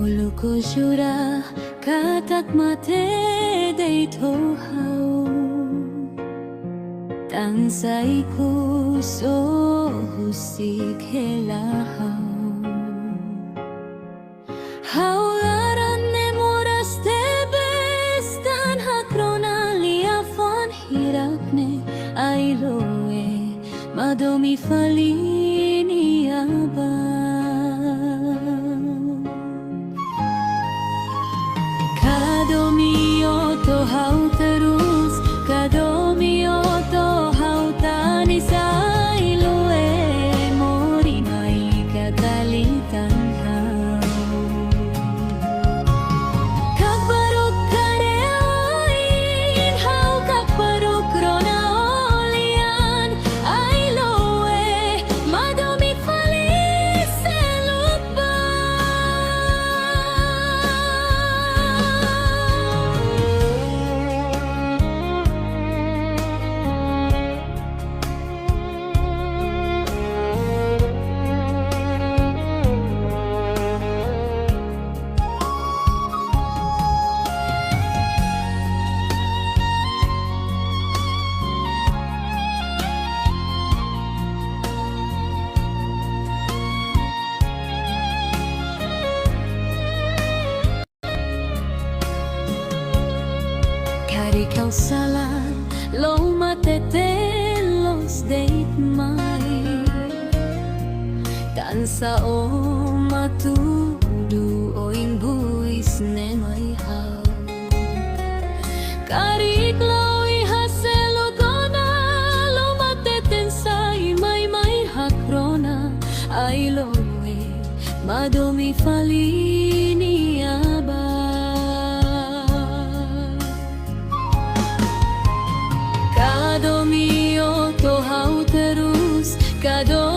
Ulo ko jura katak mate day tohaw tansay ko so husik helahaw hawlaran ne moras te bestan hakrona liafon hirak ne ailoe madomi falini aba Kadomio to hau terus Kadomio to hau tani sa ilue Mori mai katalitan hau Kakbaruk kareoin hau kakbaruk rona olian Ailoe madomi falis selupa Cari kau salah lo matete los date mai tansa o matudu oing buis ne mai hau Cari kloi haselo kona lo mateten sai mai hakrona ai loe madomi falini aba Kadomio to hau terus Kadomio